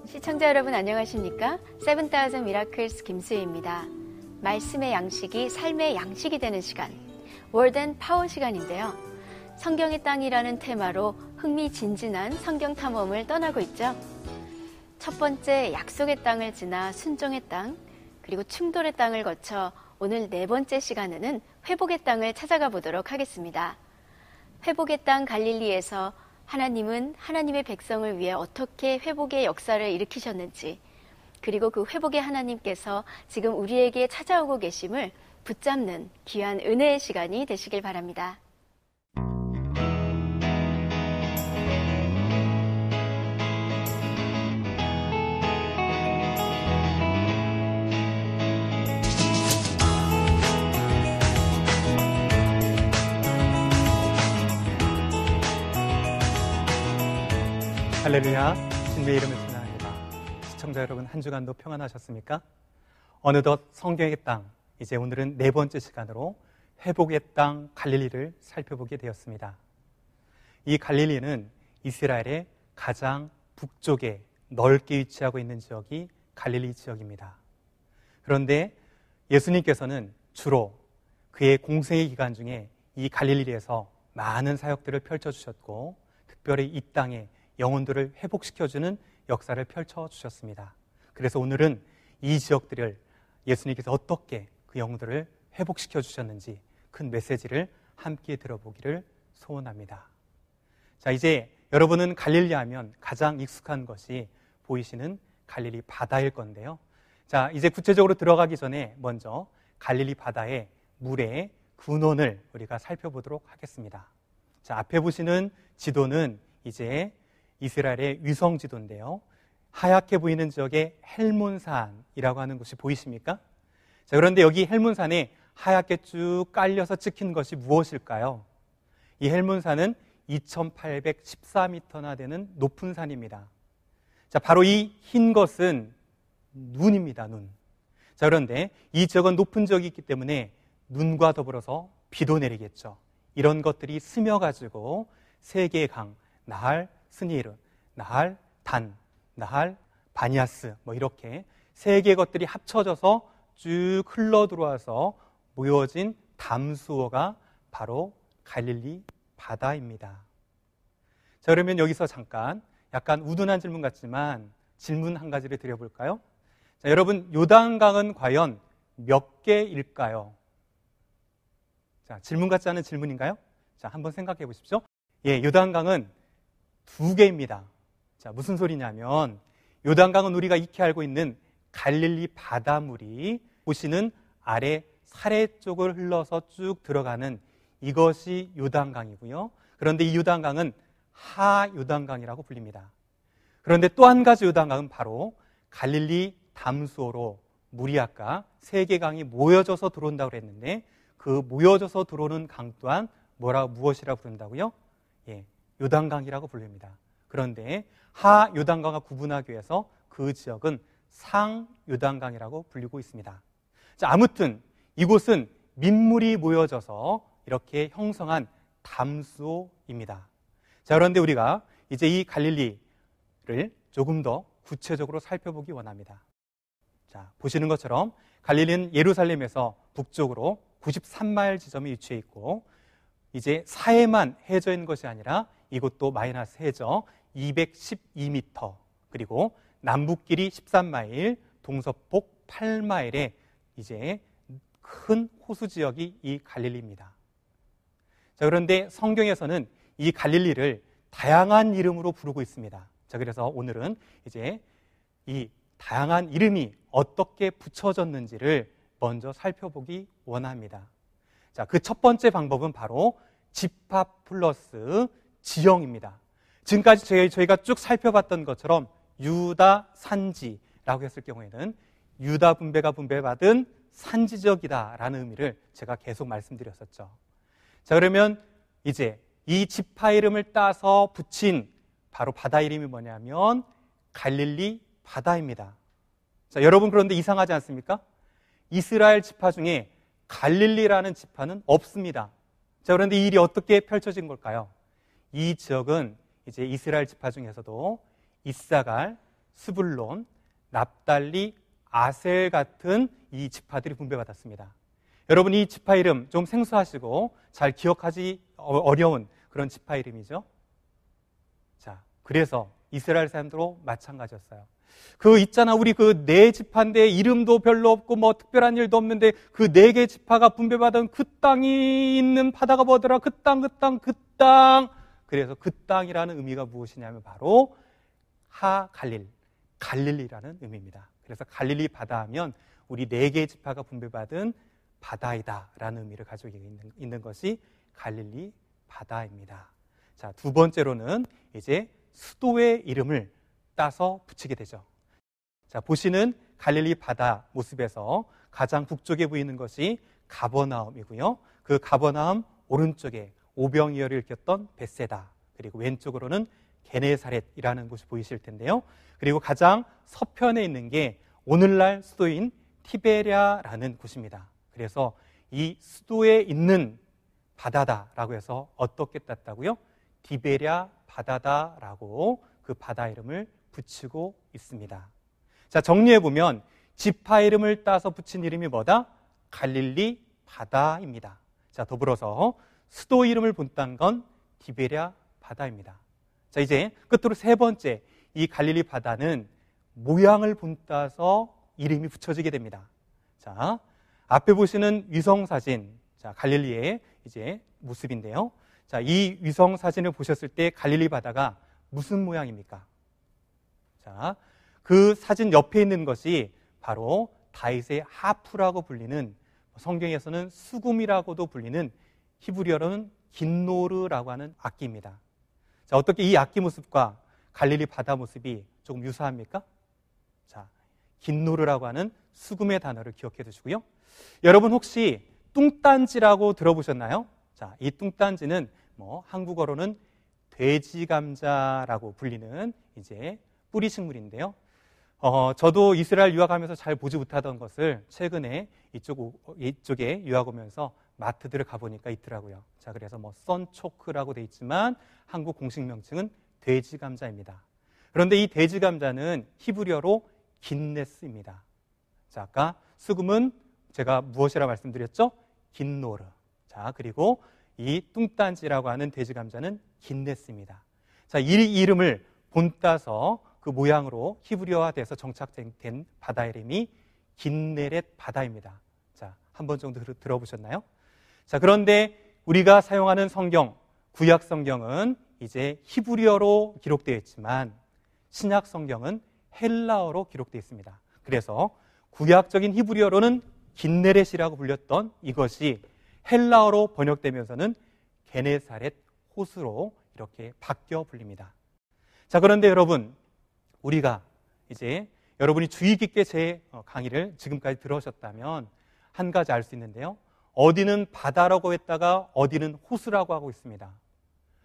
시청자 여러분 안녕하십니까? 7000 미라클스 김수희입니다. 말씀의 양식이 삶의 양식이 되는 시간, 월드 앤 파워 시간인데요. 성경의 땅이라는 테마로 흥미진진한 성경 탐험을 떠나고 있죠. 첫 번째 약속의 땅을 지나 순종의 땅, 그리고 충돌의 땅을 거쳐 오늘 네 번째 시간에는 회복의 땅을 찾아가 보도록 하겠습니다. 회복의 땅 갈릴리에서 하나님은 하나님의 백성을 위해 어떻게 회복의 역사를 일으키셨는지, 그리고 그 회복의 하나님께서 지금 우리에게 찾아오고 계심을 붙잡는 귀한 은혜의 시간이 되시길 바랍니다. 할렐루야, 주님의 이름을 찬양합니다. 시청자 여러분, 한 주간도 평안하셨습니까? 어느덧 성경의 땅, 이제 오늘은 네 번째 시간으로 회복의 땅 갈릴리를 살펴보게 되었습니다. 이 갈릴리는 이스라엘의 가장 북쪽에 넓게 위치하고 있는 지역이 갈릴리 지역입니다. 그런데 예수님께서는 주로 그의 공생의 기간 중에 이 갈릴리에서 많은 사역들을 펼쳐주셨고, 특별히 이 땅에 영혼들을 회복시켜주는 역사를 펼쳐주셨습니다. 그래서 오늘은 이 지역들을 예수님께서 어떻게 그 영혼들을 회복시켜주셨는지 큰 메시지를 함께 들어보기를 소원합니다. 자, 이제 여러분은 갈릴리 하면 가장 익숙한 것이 보이시는 갈릴리 바다일 건데요. 자, 이제 구체적으로 들어가기 전에 먼저 갈릴리 바다의 물의 근원을 우리가 살펴보도록 하겠습니다. 자, 앞에 보시는 지도는 이제 이스라엘의 위성 지도인데요. 하얗게 보이는 지역에 헬몬산이라고 하는 곳이 보이십니까? 자, 그런데 여기 헬몬산에 하얗게 쭉 깔려서 찍힌 것이 무엇일까요? 이 헬몬산은 2814m나 되는 높은 산입니다. 자, 바로 이 흰 것은 눈입니다, 눈. 자, 그런데 이 지역은 높은 지역이 있기 때문에 눈과 더불어서 비도 내리겠죠. 이런 것들이 스며가지고 세 개의 강, 나할, 스니르, 나할, 단, 나할, 바니아스, 이렇게 세 개의 것들이 합쳐져서 쭉 흘러 들어와서 모여진 담수어가 바로 갈릴리 바다입니다. 자, 그러면 여기서 잠깐 약간 우둔한 질문 같지만 질문 한 가지를 드려볼까요? 자, 여러분, 요단강은 과연 몇 개일까요? 자, 질문 같지 않은 질문인가요? 자, 한번 생각해 보십시오. 예, 요단강은 2개입니다. 자, 무슨 소리냐면 요단강은 우리가 익히 알고 있는 갈릴리 바다물이 보시는 아래 사래 쪽을 흘러서 쭉 들어가는 이것이 요단강이고요. 그런데 이 요단강은 하요단강이라고 불립니다. 그런데 또 한 가지 요단강은 바로 갈릴리 담수어로 물이 아까 세 개 강이 모여져서 들어온다고 그랬는데 그 모여져서 들어오는 강 또한 무엇이라고 부른다고요? 예, 요단강이라고 불립니다. 그런데 하요단강과 구분하기 위해서 그 지역은 상요단강이라고 불리고 있습니다. 자, 아무튼 이곳은 민물이 모여져서 이렇게 형성한 담수호입니다. 자, 그런데 우리가 이제 이 갈릴리를 조금 더 구체적으로 살펴보기 원합니다. 자, 보시는 것처럼 갈릴리는 예루살렘에서 북쪽으로 93마일 지점에 위치해 있고, 이제 사해만 해저 있는 것이 아니라 이곳도 마이너스 해저 212m, 그리고 남북길이 13마일, 동서폭 8마일의 이제 큰 호수 지역이 이 갈릴리입니다. 자, 그런데 성경에서는 이 갈릴리를 다양한 이름으로 부르고 있습니다. 자, 그래서 오늘은 이제 이 다양한 이름이 어떻게 붙여졌는지를 먼저 살펴보기 원합니다. 자, 그 첫 번째 방법은 바로 집합 플러스 지형입니다. 지금까지 저희가 쭉 살펴봤던 것처럼 유다 산지라고 했을 경우에는 유다 분배가 분배받은 산지 지역이다라는 의미를 제가 계속 말씀드렸었죠. 자, 그러면 이제 이 지파 이름을 따서 붙인 바로 바다 이름이 뭐냐면 갈릴리 바다입니다. 자, 여러분, 그런데 이상하지 않습니까? 이스라엘 지파 중에 갈릴리라는 지파는 없습니다. 자, 그런데 이 일이 어떻게 펼쳐진 걸까요? 이 지역은 이제 이스라엘 지파 중에서도 이사갈, 스불론, 납달리, 아셀 같은 이 지파들이 분배받았습니다. 여러분, 이 지파 이름 좀 생소하시고 잘 기억하기 어려운 그런 지파 이름이죠. 자, 그래서 이스라엘 사람들도 마찬가지였어요. 있잖아, 우리 네 지파인데 이름도 별로 없고 뭐 특별한 일도 없는데 그 네 개 지파가 분배받은 그 땅이 있는 바다가 뭐더라? 그 땅. 그래서 그 땅이라는 의미가 무엇이냐면 바로 갈릴리라는 의미입니다. 그래서 갈릴리 바다 하면 우리 네 개의 지파가 분배받은 바다이다라는 의미를 가지고 있는 것이 갈릴리 바다입니다. 자, 두 번째로는 이제 수도의 이름을 따서 붙이게 되죠. 자, 보시는 갈릴리 바다 모습에서 가장 북쪽에 보이는 것이 가버나움이고요. 그 가버나움 오른쪽에 오병이어를 일으켰던 벳세다, 그리고 왼쪽으로는 게네사렛이라는 곳이 보이실 텐데요. 그리고 가장 서편에 있는 게 오늘날 수도인 티베리아라는 곳입니다. 그래서 이 수도에 있는 바다다라고 해서 어떻게 땄다고요? 티베리아 바다다라고 그 바다 이름을 붙이고 있습니다. 자, 정리해보면 지파 이름을 따서 붙인 이름이 뭐다? 갈릴리 바다입니다. 자, 더불어서 수도 이름을 본딴 건 티베리아 바다입니다. 자, 이제 끝으로 세 번째, 이 갈릴리 바다는 모양을 본따서 이름이 붙여지게 됩니다. 자, 앞에 보시는 위성 사진, 자, 갈릴리의 이제 모습인데요. 자, 이 위성 사진을 보셨을 때 갈릴리 바다가 무슨 모양입니까? 자, 그 사진 옆에 있는 것이 바로 다윗의 하프라고 불리는, 성경에서는 수금이라고도 불리는, 히브리어로는 긴노르라고 하는 악기입니다. 자, 어떻게 이 악기 모습과 갈릴리 바다 모습이 조금 유사합니까? 자, 긴노르라고 하는 수금의 단어를 기억해 두시고요. 여러분 혹시 뚱딴지라고 들어보셨나요? 자, 이 뚱딴지는 한국어로는 돼지감자라고 불리는 이제 뿌리 식물인데요. 저도 이스라엘 유학하면서 잘 보지 못하던 것을 최근에 이쪽에 유학 오면서 마트들을 가보니까 있더라고요. 자, 그래서 썬초크라고 돼 있지만 한국 공식 명칭은 돼지감자입니다. 그런데 이 돼지감자는 히브리어로 긴네스입니다. 자, 아까 수금은 제가 무엇이라 말씀드렸죠? 긴노르. 자, 그리고 이 뚱딴지라고 하는 돼지감자는 긴네스입니다. 자, 이 이름을 본따서 그 모양으로 히브리어화돼서 정착된 바다 이름이 긴네렛 바다입니다. 자, 한 번 정도 들어보셨나요? 자, 그런데 우리가 사용하는 성경, 구약 성경은 이제 히브리어로 기록되어 있지만 신약 성경은 헬라어로 기록되어 있습니다. 그래서 구약적인 히브리어로는 긴네렛이라고 불렸던 이것이 헬라어로 번역되면서는 게네사렛 호수로 이렇게 바뀌어 불립니다. 자, 그런데 여러분, 우리가 이제 여러분이 주의 깊게 제 강의를 지금까지 들으셨다면 한 가지 알 수 있는데요. 어디는 바다라고 했다가 어디는 호수라고 하고 있습니다.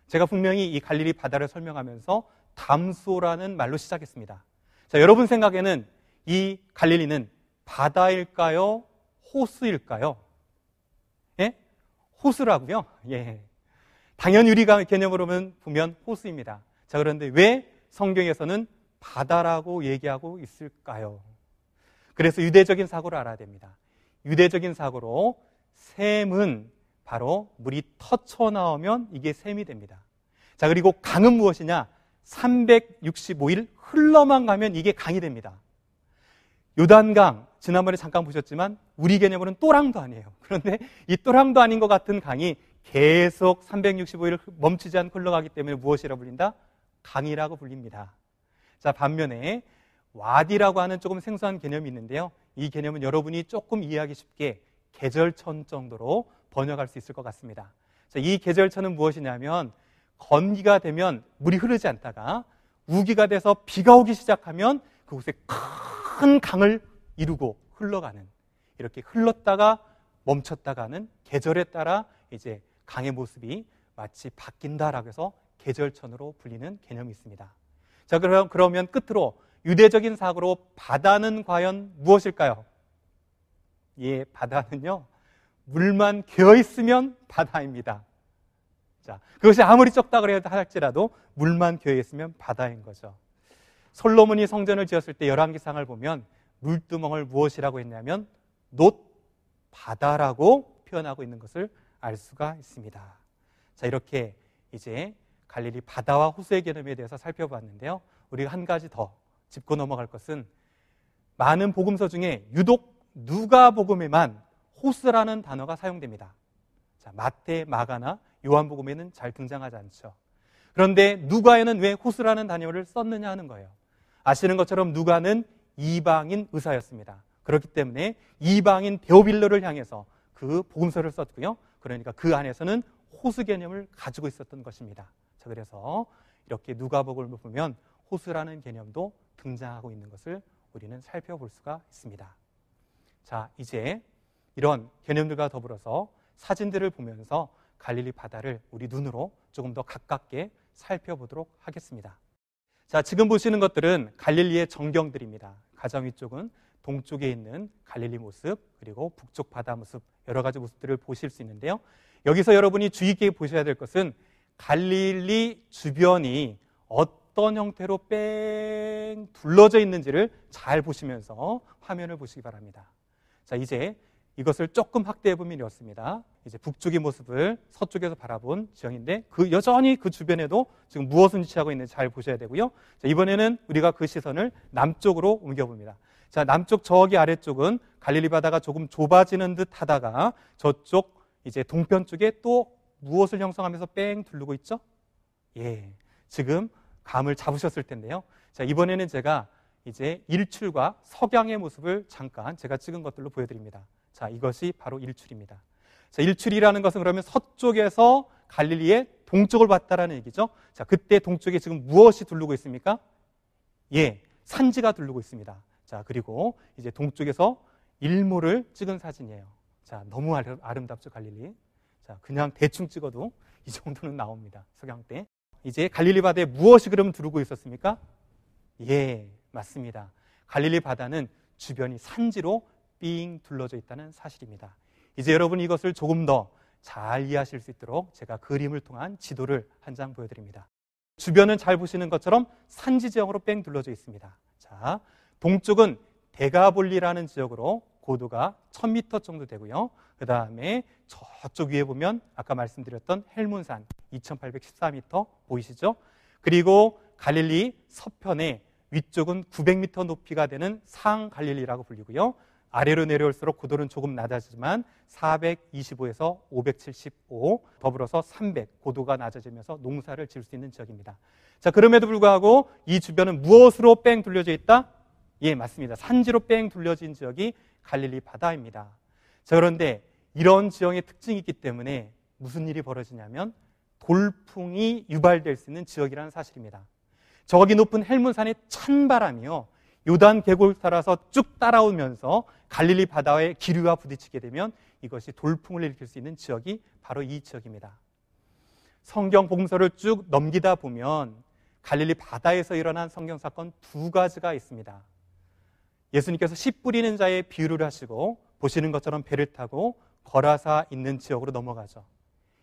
제가 분명히 이 갈릴리 바다를 설명하면서 담소라는 말로 시작했습니다. 자, 여러분 생각에는 이 갈릴리는 바다일까요? 호수일까요? 예? 호수라고요? 예. 당연히 우리가 개념으로 보면 호수입니다. 자, 그런데 왜 성경에서는 바다라고 얘기하고 있을까요? 그래서 유대적인 사고를 알아야 됩니다. 유대적인 사고로 샘은 바로 물이 터쳐 나오면 이게 샘이 됩니다. 자, 그리고 강은 무엇이냐? 365일 흘러만 가면 이게 강이 됩니다. 요단강, 지난번에 잠깐 보셨지만 우리 개념으로는 또랑도 아니에요. 그런데 이 또랑도 아닌 것 같은 강이 계속 365일 멈추지 않고 흘러가기 때문에 무엇이라고 불린다? 강이라고 불립니다. 자, 반면에 와디라고 하는 조금 생소한 개념이 있는데요. 이 개념은 여러분이 조금 이해하기 쉽게 계절천 정도로 번역할 수 있을 것 같습니다. 자, 이 계절천은 무엇이냐면 건기가 되면 물이 흐르지 않다가 우기가 돼서 비가 오기 시작하면 그곳에 큰 강을 이루고 흘러가는, 이렇게 흘렀다가 멈췄다가는 계절에 따라 이제 강의 모습이 마치 바뀐다라고 해서 계절천으로 불리는 개념이 있습니다. 자, 그러면 끝으로 유대적인 사고로 바다는 과연 무엇일까요? 예, 바다는요, 물만 괴어 있으면 바다입니다. 자, 그것이 아무리 적다 그래야 할지라도 물만 괴어 있으면 바다인 거죠. 솔로몬이 성전을 지었을 때 열왕기상을 보면 물두멍을 무엇이라고 했냐면 놋 바다라고 표현하고 있는 것을 알 수가 있습니다. 자, 이렇게 이제 갈릴리 바다와 호수의 개념에 대해서 살펴봤는데요. 우리가 한 가지 더 짚고 넘어갈 것은 많은 복음서 중에 유독 누가복음에만 호수라는 단어가 사용됩니다. 자, 마태, 마가나 요한복음에는 잘 등장하지 않죠. 그런데 누가에는 왜 호수라는 단어를 썼느냐 하는 거예요. 아시는 것처럼 누가는 이방인 의사였습니다. 그렇기 때문에 이방인 데오빌로를 향해서 그 복음서를 썼고요. 그러니까 그 안에서는 호수 개념을 가지고 있었던 것입니다. 자, 그래서 이렇게 누가복음을 보면 호수라는 개념도 등장하고 있는 것을 우리는 살펴볼 수가 있습니다. 자, 이제 이런 개념들과 더불어서 사진들을 보면서 갈릴리 바다를 우리 눈으로 조금 더 가깝게 살펴보도록 하겠습니다. 자, 지금 보시는 것들은 갈릴리의 전경들입니다. 가장 위쪽은 동쪽에 있는 갈릴리 모습, 그리고 북쪽 바다 모습, 여러 가지 모습들을 보실 수 있는데요. 여기서 여러분이 주의 깊게 보셔야 될 것은 갈릴리 주변이 어떤 형태로 뺑 둘러져 있는지를 잘 보시면서 화면을 보시기 바랍니다. 자, 이제 이것을 조금 확대해 보면 이렇습니다. 이제 북쪽의 모습을 서쪽에서 바라본 지형인데 여전히 그 주변에도 지금 무엇을 위치하고 있는지 잘 보셔야 되고요. 자, 이번에는 우리가 그 시선을 남쪽으로 옮겨봅니다. 자, 남쪽 저기 아래쪽은 갈릴리 바다가 조금 좁아지는 듯 하다가 저쪽 이제 동편 쪽에 또 무엇을 형성하면서 뺑 둘르고 있죠? 예, 지금 감을 잡으셨을 텐데요. 자, 이번에는 제가 이제 일출과 석양의 모습을 잠깐 제가 찍은 것들로 보여드립니다. 자, 이것이 바로 일출입니다. 자, 일출이라는 것은 그러면 서쪽에서 갈릴리의 동쪽을 봤다라는 얘기죠. 자, 그때 동쪽에 지금 무엇이 두르고 있습니까? 예, 산지가 두르고 있습니다. 자, 그리고 이제 동쪽에서 일몰을 찍은 사진이에요. 자, 너무 아름답죠, 갈릴리. 자, 그냥 대충 찍어도 이 정도는 나옵니다, 석양 때. 이제 갈릴리 바다에 무엇이 그럼 두르고 있었습니까? 예, 맞습니다. 갈릴리 바다는 주변이 산지로 삥 둘러져 있다는 사실입니다. 이제 여러분이 이것을 조금 더 잘 이해하실 수 있도록 제가 그림을 통한 지도를 한 장 보여드립니다. 주변은 잘 보시는 것처럼 산지 지형으로 뺑 둘러져 있습니다. 자, 동쪽은 데가볼리라는 지역으로 고도가 1000m 정도 되고요. 그 다음에 저쪽 위에 보면 아까 말씀드렸던 헬문산 2814m 보이시죠? 그리고 갈릴리 서편에 위쪽은 900m 높이가 되는 상갈릴리라고 불리고요. 아래로 내려올수록 고도는 조금 낮아지지만 425에서 575 더불어서 300 고도가 낮아지면서 농사를 지을 수 있는 지역입니다. 자, 그럼에도 불구하고 이 주변은 무엇으로 뺑 둘려져 있다? 예, 맞습니다. 산지로 뺑 둘려진 지역이 갈릴리 바다입니다. 자, 그런데 이런 지형의 특징이 있기 때문에 무슨 일이 벌어지냐면 돌풍이 유발될 수 있는 지역이라는 사실입니다. 저기 높은 헬문산의 찬바람이요, 요단 계곡을 따라서 쭉 따라오면서 갈릴리 바다의 기류와 부딪히게 되면 이것이 돌풍을 일으킬 수 있는 지역이 바로 이 지역입니다. 성경 복음서를 쭉 넘기다 보면 갈릴리 바다에서 일어난 성경 사건 두 가지가 있습니다. 예수님께서 씨 뿌리는 자의 비유를 하시고 보시는 것처럼 배를 타고 거라사 있는 지역으로 넘어가죠.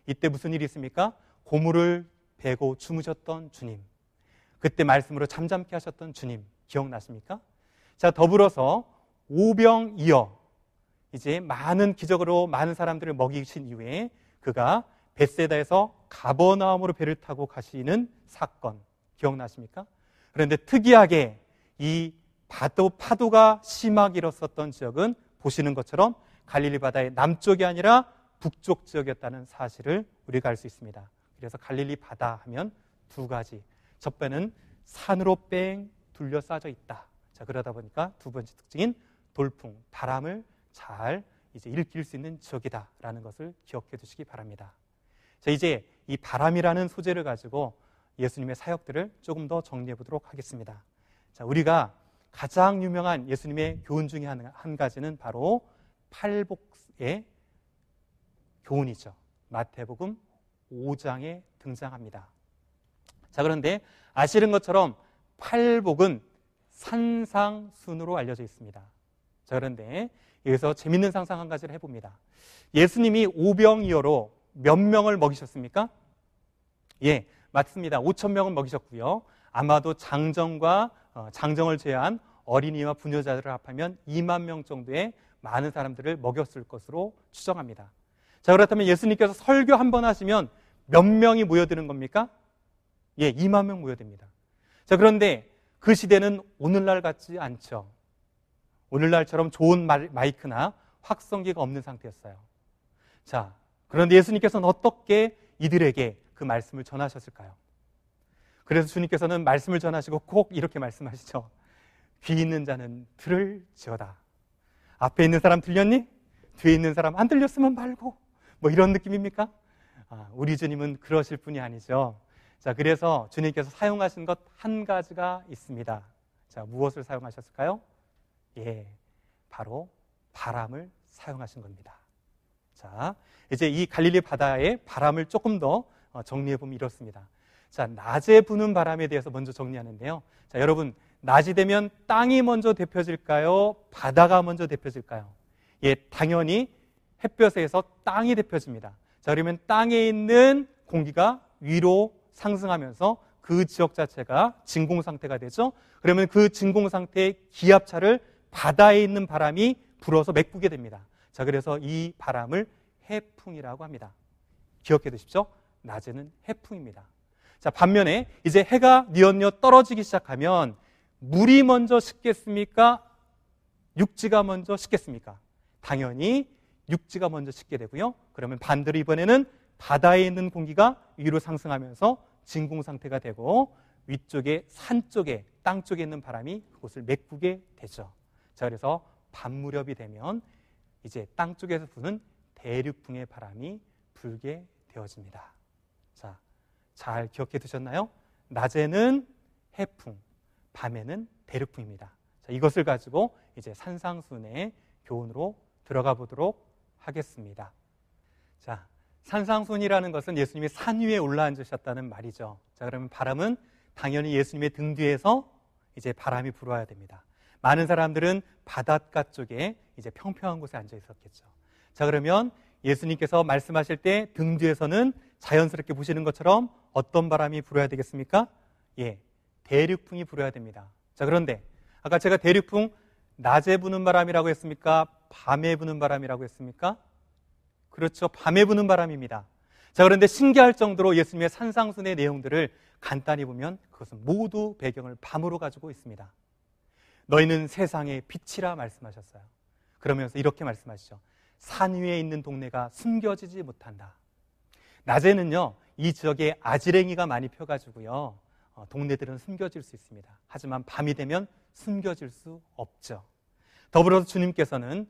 이때 무슨 일이 있습니까? 고물을 베고 주무셨던 주님, 그때 말씀으로 잠잠케 하셨던 주님 기억나십니까? 자, 더불어서 오병이어 이제 많은 기적으로 많은 사람들을 먹이신 이후에 그가 벳세다에서 가버나움으로 배를 타고 가시는 사건 기억나십니까? 그런데 특이하게 이 파도가 심하게 일었었던 지역은 보시는 것처럼 갈릴리 바다의 남쪽이 아니라 북쪽 지역이었다는 사실을 우리가 알 수 있습니다. 그래서 갈릴리 바다 하면 두 가지, 첫 번째는 산으로 뺑 둘러싸져 있다. 자, 그러다 보니까 두 번째 특징인 돌풍, 바람을 잘 이제 일으킬 수 있는 지역이다라는 것을 기억해 두시기 바랍니다. 자, 이제 이 바람이라는 소재를 가지고 예수님의 사역들을 조금 더 정리해 보도록 하겠습니다. 자, 우리가 가장 유명한 예수님의 교훈 중에 한 가지는 바로 팔복의 교훈이죠. 마태복음 5장에 등장합니다. 자, 그런데 아시는 것처럼 팔복은 산상순으로 알려져 있습니다. 자, 그런데 여기서 재밌는 상상 한 가지를 해봅니다. 예수님이 오병이어로 몇 명을 먹이셨습니까? 예, 맞습니다. 5,000명을 먹이셨고요. 아마도 장정과 장정을 제외한 어린이와 부녀자들을 합하면 2만 명 정도의 많은 사람들을 먹였을 것으로 추정합니다. 자, 그렇다면 예수님께서 설교 한 번 하시면 몇 명이 모여드는 겁니까? 예, 2만 명 모여듭니다. 자, 그런데 그 시대는 오늘날 같지 않죠. 오늘날처럼 좋은 마이크나 확성기가 없는 상태였어요. 자, 그런데 예수님께서는 어떻게 이들에게 그 말씀을 전하셨을까요? 그래서 주님께서는 말씀을 전하시고 꼭 이렇게 말씀하시죠. 귀 있는 자는 들을지어다. 앞에 있는 사람 들렸니? 뒤에 있는 사람 안 들렸으면 말고. 뭐 이런 느낌입니까? 우리 주님은 그러실 분이 아니죠. 자, 그래서 주님께서 사용하신 것 한 가지가 있습니다. 자, 무엇을 사용하셨을까요? 예, 바로 바람을 사용하신 겁니다. 자, 이제 이 갈릴리 바다의 바람을 조금 더 정리해보면 이렇습니다. 자, 낮에 부는 바람에 대해서 먼저 정리하는데요. 자, 여러분, 낮이 되면 땅이 먼저 데펴질까요? 바다가 먼저 데펴질까요? 예, 당연히 햇볕에서 땅이 데펴집니다. 자, 그러면 땅에 있는 공기가 위로 상승하면서 그 지역 자체가 진공 상태가 되죠. 그러면 그 진공 상태의 기압차를 바다에 있는 바람이 불어서 메꾸게 됩니다. 자, 그래서 이 바람을 해풍이라고 합니다. 기억해 두십시오. 낮에는 해풍입니다. 자, 반면에 이제 해가 뉘엿뉘엿 떨어지기 시작하면 물이 먼저 식겠습니까? 육지가 먼저 식겠습니까? 당연히 육지가 먼저 식게 되고요. 그러면 반대로 이번에는 바다에 있는 공기가 위로 상승하면서 진공 상태가 되고 위쪽에 산 쪽에 땅 쪽에 있는 바람이 그곳을 메꾸게 되죠. 자, 그래서 밤 무렵이 되면 이제 땅 쪽에서 부는 대륙풍의 바람이 불게 되어집니다. 자, 잘 기억해 두셨나요? 낮에는 해풍, 밤에는 대륙풍입니다. 자, 이것을 가지고 이제 산상순의 교훈으로 들어가 보도록 하겠습니다. 자, 산상순이라는 것은 예수님이 산 위에 올라앉으셨다는 말이죠. 자, 그러면 바람은 당연히 예수님의 등 뒤에서 이제 바람이 불어야 됩니다. 많은 사람들은 바닷가 쪽에 이제 평평한 곳에 앉아 있었겠죠. 자, 그러면 예수님께서 말씀하실 때 등 뒤에서는 자연스럽게 보시는 것처럼 어떤 바람이 불어야 되겠습니까? 예, 대륙풍이 불어야 됩니다. 자, 그런데 아까 제가 대륙풍 낮에 부는 바람이라고 했습니까? 밤에 부는 바람이라고 했습니까? 그렇죠. 밤에 부는 바람입니다. 자, 그런데 신기할 정도로 예수님의 산상순의 내용들을 간단히 보면 그것은 모두 배경을 밤으로 가지고 있습니다. 너희는 세상의 빛이라 말씀하셨어요. 그러면서 이렇게 말씀하시죠. 산 위에 있는 동네가 숨겨지지 못한다. 낮에는요, 이 지역에 아지랭이가 많이 펴가지고요, 동네들은 숨겨질 수 있습니다. 하지만 밤이 되면 숨겨질 수 없죠. 더불어서 주님께서는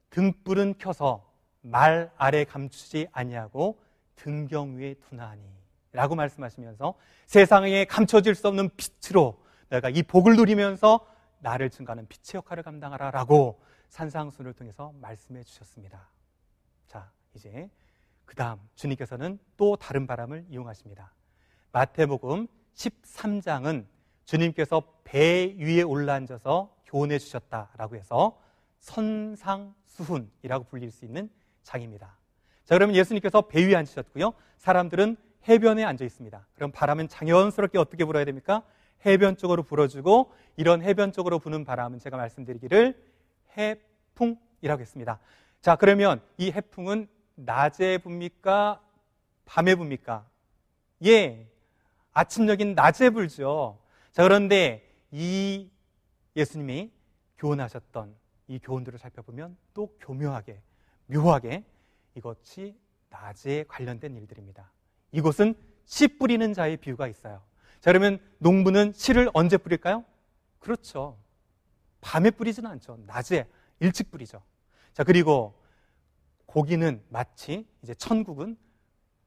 등불은 켜서 말 아래 감추지 아니하고 등경 위에 두나니 라고 말씀하시면서 세상에 감춰질 수 없는 빛으로 내가 이 복을 누리면서 나를 증거하는 빛의 역할을 감당하라 라고 산상순을 통해서 말씀해 주셨습니다. 자, 이제 그 다음 주님께서는 또 다른 바람을 이용하십니다. 마태복음 13장은 주님께서 배 위에 올라앉아서 교훈해 주셨다라고 해서 선상수훈이라고 불릴 수 있는 장입니다. 자, 그러면 예수님께서 배 위에 앉으셨고요. 사람들은 해변에 앉아 있습니다. 그럼 바람은 자연스럽게 어떻게 불어야 됩니까? 해변 쪽으로 불어주고, 이런 해변 쪽으로 부는 바람은 제가 말씀드리기를 해풍이라고 했습니다. 자, 그러면 이 해풍은 낮에 붑니까? 밤에 붑니까? 예, 아침녘인 낮에 불죠. 자, 그런데 이 예수님이 교훈하셨던 이 교훈들을 살펴보면 또 교묘하게, 묘하게 이것이 낮에 관련된 일들입니다. 이곳은 씨 뿌리는 자의 비유가 있어요. 자, 그러면 농부는 씨를 언제 뿌릴까요? 그렇죠. 밤에 뿌리지는 않죠. 낮에 일찍 뿌리죠. 자, 그리고 고기는 마치 이제 천국은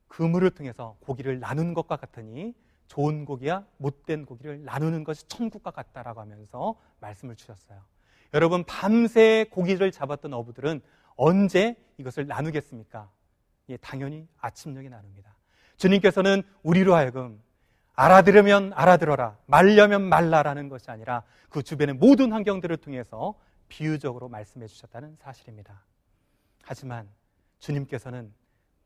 그물을 통해서 고기를 나누는 것과 같으니 좋은 고기와 못된 고기를 나누는 것이 천국과 같다라고 하면서 말씀을 주셨어요. 여러분, 밤새 고기를 잡았던 어부들은 언제 이것을 나누겠습니까? 예, 당연히 아침녘에 나눕니다. 주님께서는 우리로 하여금 알아들으면 알아들어라, 말려면 말라라는 것이 아니라 그 주변의 모든 환경들을 통해서 비유적으로 말씀해 주셨다는 사실입니다. 하지만 주님께서는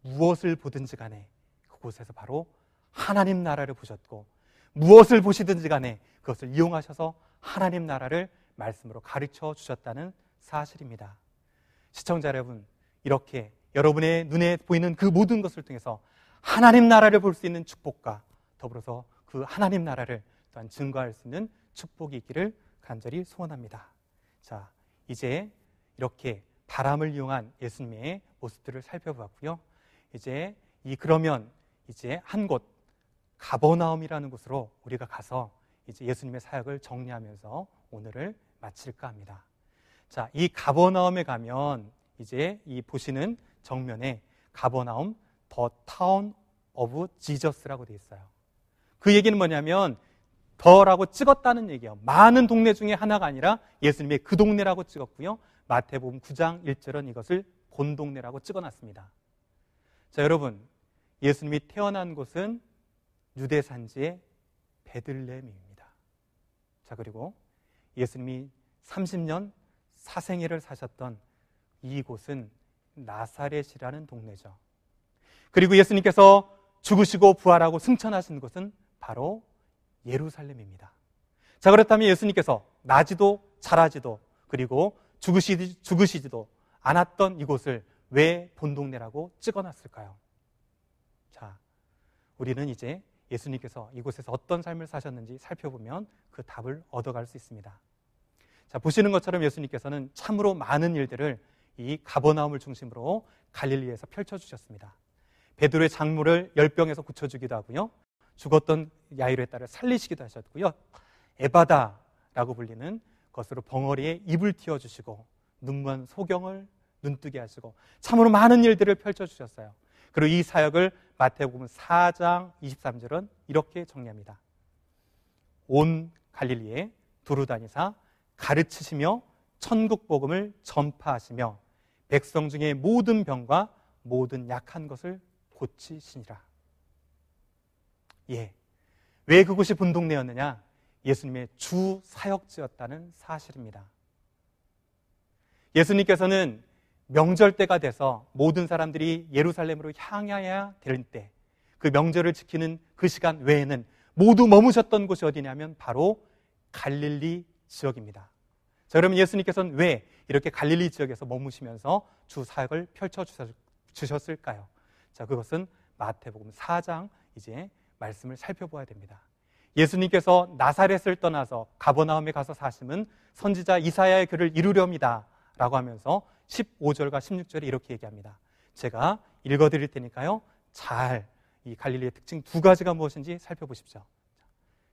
무엇을 보든지 간에 그곳에서 바로 하나님 나라를 보셨고, 무엇을 보시든지 간에 그것을 이용하셔서 하나님 나라를 말씀으로 가르쳐 주셨다는 사실입니다. 시청자 여러분, 이렇게 여러분의 눈에 보이는 그 모든 것을 통해서 하나님 나라를 볼 수 있는 축복과 더불어서 그 하나님 나라를 또한 증거할 수 있는 축복이 있기를 간절히 소원합니다. 자, 이제 이렇게 바람을 이용한 예수님의 모습들을 살펴보았고요. 그러면 이제 한 곳 가버나움이라는 곳으로 우리가 가서 이제 예수님의 사역을 정리하면서 오늘을 마칠까 합니다. 자, 이 가버나움에 가면 이제 이 보시는 정면에 가버나움 더 타운 오브 지저스라고 되어 있어요. 그 얘기는 뭐냐면 더라고 찍었다는 얘기예요. 많은 동네 중에 하나가 아니라 예수님의 그 동네라고 찍었고요. 마태복음 9장 1절은 이것을 본 동네라고 찍어놨습니다. 자, 여러분, 예수님이 태어난 곳은 유대 산지의 베들레헴입니다. 자, 그리고 예수님이 30년 사생애를 사셨던 이곳은 나사렛이라는 동네죠. 그리고 예수님께서 죽으시고 부활하고 승천하신 곳은 바로 예루살렘입니다. 자, 그렇다면 예수님께서 나지도 자라지도 그리고 죽으시지도 않았던 이곳을 왜 본동네라고 찍어놨을까요? 자, 우리는 이제 예수님께서 이곳에서 어떤 삶을 사셨는지 살펴보면 그 답을 얻어갈 수 있습니다. 자, 보시는 것처럼 예수님께서는 참으로 많은 일들을 이 가버나움을 중심으로 갈릴리에서 펼쳐주셨습니다. 베드로의 장모를 열병에서 고쳐주기도 하고요. 죽었던 야이로의 딸을 살리시기도 하셨고요. 에바다라고 불리는 것으로 벙어리에 입을 틔워주시고 눈먼 소경을 눈뜨게 하시고 참으로 많은 일들을 펼쳐주셨어요. 그리고 이 사역을 마태복음 4장 23절은 이렇게 정리합니다. 온 갈릴리에 두루 다니사 가르치시며 천국 복음을 전파하시며 백성 중에 모든 병과 모든 약한 것을 고치시니라. 예, 왜 그곳이 본동네였느냐? 예수님의 주 사역지였다는 사실입니다. 예수님께서는 명절 때가 돼서 모든 사람들이 예루살렘으로 향해야 될 때, 그 명절을 지키는 그 시간 외에는 모두 머무셨던 곳이 어디냐면 바로 갈릴리 지역입니다. 자, 그러면 예수님께서는 왜 이렇게 갈릴리 지역에서 머무시면서 주 사역을 펼쳐주셨을까요? 자, 그것은 마태복음 4장 이제 말씀을 살펴봐야 됩니다. 예수님께서 나사렛을 떠나서 가버나움에 가서 사심은 선지자 이사야의 글을 이루렵니다 라고 하면서 15절과 16절에 이렇게 얘기합니다. 제가 읽어드릴 테니까요, 잘 이 갈릴리의 특징 두 가지가 무엇인지 살펴보십시오.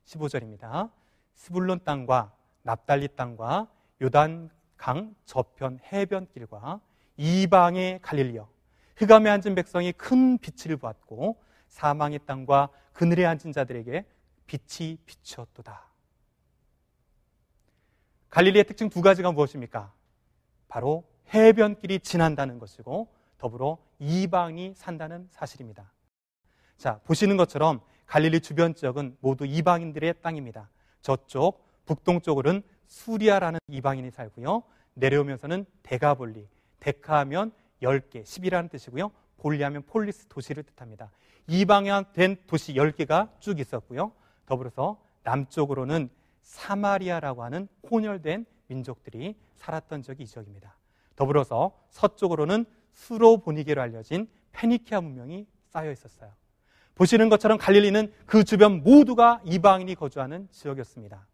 15절입니다. 스불론 땅과 납달리 땅과 요단강 저편 해변길과 이방의 갈릴리여, 흑암에 앉은 백성이 큰 빛을 보았고 사망의 땅과 그늘에 앉은 자들에게 빛이 비추었도다. 갈릴리의 특징 두 가지가 무엇입니까? 바로 해변길이 지난다는 것이고 더불어 이방이 산다는 사실입니다. 자, 보시는 것처럼 갈릴리 주변 지역은 모두 이방인들의 땅입니다. 저쪽 북동쪽으로는 수리아라는 이방인이 살고요. 내려오면서는 데가볼리, 데카하면 10개, 10이라는 뜻이고요. 볼리하면 폴리스, 도시를 뜻합니다. 이방화된 도시 10개가 쭉 있었고요. 더불어서 남쪽으로는 사마리아라고 하는 혼혈된 민족들이 살았던 지역이 이 지역입니다. 더불어서 서쪽으로는 수로보니게로 알려진 페니키아 문명이 쌓여 있었어요. 보시는 것처럼 갈릴리는 그 주변 모두가 이방인이 거주하는 지역이었습니다.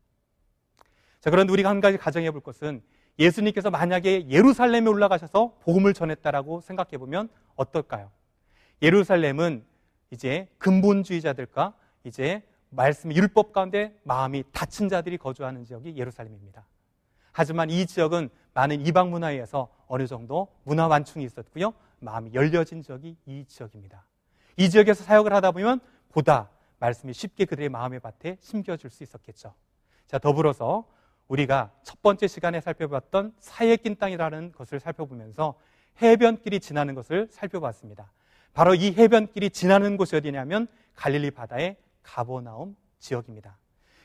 자, 그런데 우리가 한 가지 가정해 볼 것은 예수님께서 만약에 예루살렘에 올라가셔서 복음을 전했다라고 생각해 보면 어떨까요? 예루살렘은 이제 근본주의자들과 이제 말씀 율법 가운데 마음이 닫힌 자들이 거주하는 지역이 예루살렘입니다. 하지만 이 지역은 많은 이방 문화에 의해서 어느 정도 문화 완충이 있었고요. 마음이 열려진 지역이 이 지역입니다. 이 지역에서 사역을 하다 보면 보다 말씀이 쉽게 그들의 마음의 밭에 심겨질 수 있었겠죠. 자, 더불어서 우리가 첫 번째 시간에 살펴봤던 사이에 낀 땅이라는 것을 살펴보면서 해변길이 지나는 것을 살펴봤습니다. 바로 이 해변길이 지나는 곳이 어디냐면 갈릴리 바다의 가버나움 지역입니다.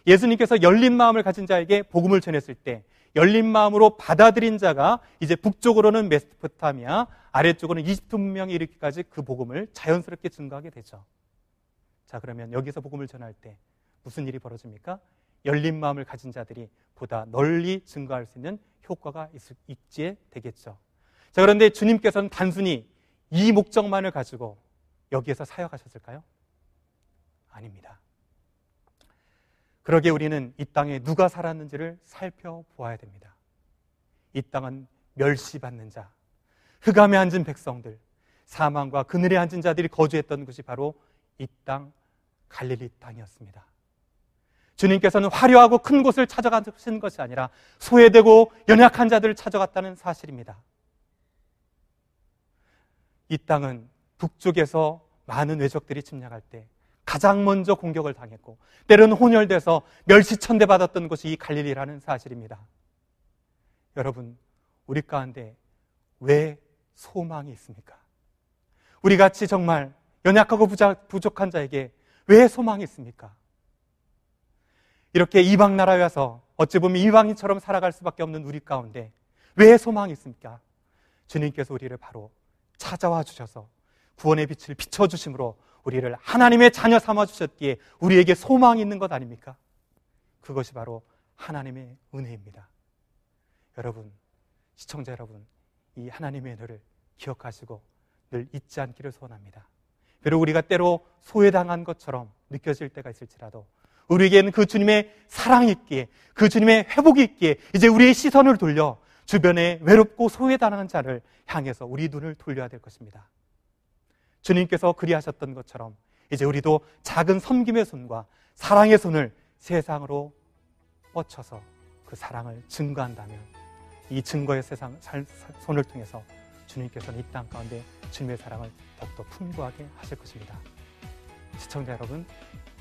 예수님께서 열린 마음을 가진 자에게 복음을 전했을 때 열린 마음으로 받아들인 자가 이제 북쪽으로는 메소포타미아, 아래쪽으로는 이집트 문명에 이르기까지 그 복음을 자연스럽게 증거하게 되죠. 자, 그러면 여기서 복음을 전할 때 무슨 일이 벌어집니까? 열린 마음을 가진 자들이 보다 널리 증거할 수 있는 효과가 있게 되겠죠. 자, 그런데 주님께서는 단순히 이 목적만을 가지고 여기에서 사역하셨을까요? 아닙니다. 그러기에 우리는 이 땅에 누가 살았는지를 살펴보아야 됩니다. 이 땅은 멸시받는 자, 흑암에 앉은 백성들, 사망과 그늘에 앉은 자들이 거주했던 곳이 바로 이 땅 갈릴리 땅이었습니다. 주님께서는 화려하고 큰 곳을 찾아가신 것이 아니라 소외되고 연약한 자들을 찾아갔다는 사실입니다. 이 땅은 북쪽에서 많은 외적들이 침략할 때 가장 먼저 공격을 당했고 때로는 혼혈돼서 멸시천대 받았던 곳이 이 갈릴리라는 사실입니다. 여러분, 우리 가운데 왜 소망이 있습니까? 우리같이 정말 연약하고 부족한 자에게 왜 소망이 있습니까? 이렇게 이방 나라에 와서 어찌 보면 이방인처럼 살아갈 수밖에 없는 우리 가운데 왜 소망이 있습니까? 주님께서 우리를 바로 찾아와 주셔서 구원의 빛을 비춰주심으로 우리를 하나님의 자녀 삼아주셨기에 우리에게 소망이 있는 것 아닙니까? 그것이 바로 하나님의 은혜입니다. 여러분, 시청자 여러분, 이 하나님의 은혜를 기억하시고 늘 잊지 않기를 소원합니다. 비록 우리가 때로 소외당한 것처럼 느껴질 때가 있을지라도 우리에게는 그 주님의 사랑이 있기에, 그 주님의 회복이 있기에 이제 우리의 시선을 돌려 주변에 외롭고 소외당한 자를 향해서 우리 눈을 돌려야 될 것입니다. 주님께서 그리하셨던 것처럼 이제 우리도 작은 섬김의 손과 사랑의 손을 세상으로 뻗쳐서 그 사랑을 증거한다면 이 증거의 손을 통해서 주님께서는 이 땅 가운데 주님의 사랑을 더욱더 풍부하게 하실 것입니다. 시청자 여러분,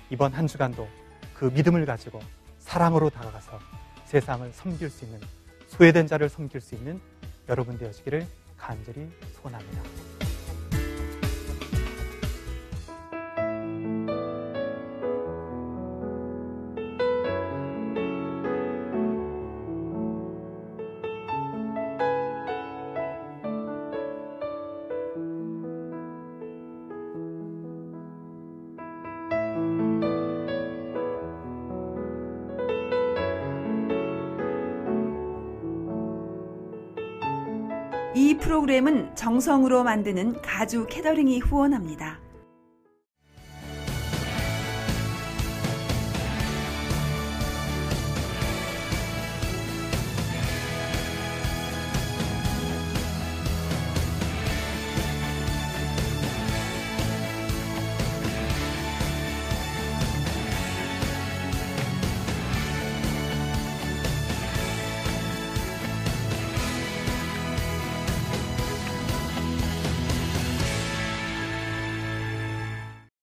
이번 한 주간도 그 믿음을 가지고 사랑으로 다가가서 세상을 섬길 수 있는, 소외된 자를 섬길 수 있는 여러분 되시기를 간절히 소원합니다. 이 프로그램은 정성으로 만드는 가주 캐더링이 후원합니다.